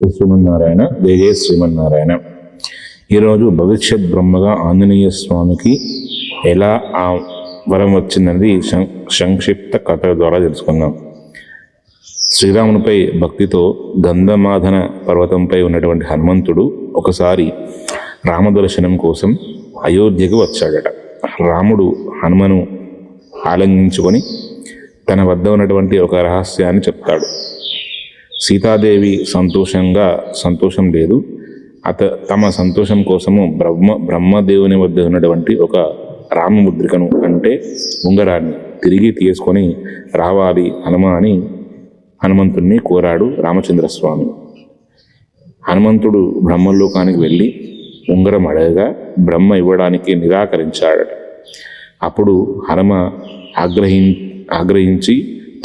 శ్రీమన్నారాయణ. జయ జయ శ్రీమన్నారాయణ. ఈరోజు భవిష్యత్ బ్రహ్మగా ఆంజనేయ స్వామికి ఎలా ఆ వరం వచ్చిందనేది సంక్షిప్త కథ ద్వారా తెలుసుకుందాం. శ్రీరామునిపై భక్తితో గంధమాదన పర్వతంపై ఉన్నటువంటి హనుమంతుడు ఒకసారి రామదర్శనం కోసం అయోధ్యకు వచ్చాడట. రాముడు హనుమను ఆలింగించుకొని తన వద్ద ఉన్నటువంటి ఒక రహస్యాన్ని చెప్తాడు. సీతాదేవి సంతోషం లేదు. తమ సంతోషం కోసము బ్రహ్మదేవుని వద్ద ఉన్నటువంటి ఒక రామముద్రికను అంటే ఉంగరాన్ని తిరిగి తీసుకొని రావాలి హనుమ అని హనుమంతుడిని కోరాడు రామచంద్రస్వామి. హనుమంతుడు బ్రహ్మలోకానికి వెళ్ళి ఉంగరం అడగగా బ్రహ్మ ఇవ్వడానికి నిరాకరించాడట. అప్పుడు హనుమ ఆగ్రహించి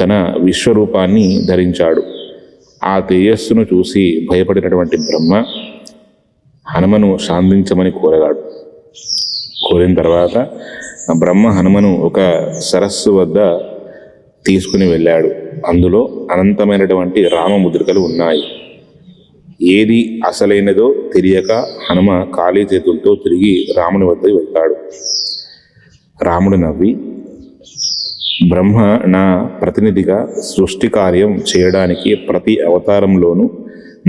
తన విశ్వరూపాన్ని ధరించాడు. ఆ తేజస్సును చూసి భయపడినటువంటి బ్రహ్మ హనుమను శాంతించమని కోరిన తర్వాత బ్రహ్మ హనుమను ఒక సరస్సు వద్ద తీసుకుని వెళ్ళాడు. అందులో అనంతమైనటువంటి రామముద్రికలు ఉన్నాయి. ఏది అసలైనదో తెలియక హనుమ ఖాళీ చేతులతో తిరిగి రాముని వద్దకు వెళ్తాడు. రాముడు నవ్వి, బ్రహ్మ నా ప్రతినిధిగా సృష్టి కార్యం చేయడానికి ప్రతి అవతారంలోనూ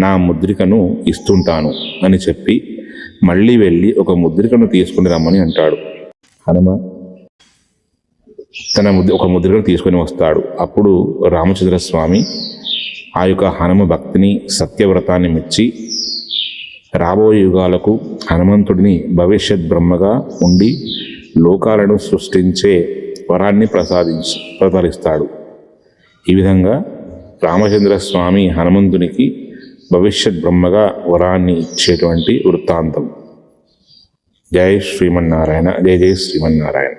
నా ముద్రికను ఇస్తుంటాను అని చెప్పి మళ్ళీ వెళ్ళి ఒక ముద్రికను తీసుకుని రమ్మని అంటాడు. హనుమ ఒక ముద్రికను తీసుకొని వస్తాడు. అప్పుడు రామచంద్రస్వామి ఆ యొక్క హనుమ భక్తిని సత్యవ్రతాన్ని మెచ్చి రాబోయే యుగాలకు హనుమంతుడిని బ్రహ్మగా ఉండి లోకాలను సృష్టించే వరాన్ని ప్రసాదిస్తాడు. ఈ విధంగా రామచంద్ర స్వామి హనుమంతునికి బ్రహ్మగా వరాన్ని ఇచ్చేటువంటి వృత్తాంతం. జై శ్రీమన్నారాయణ. జయ జయ శ్రీమన్నారాయణ.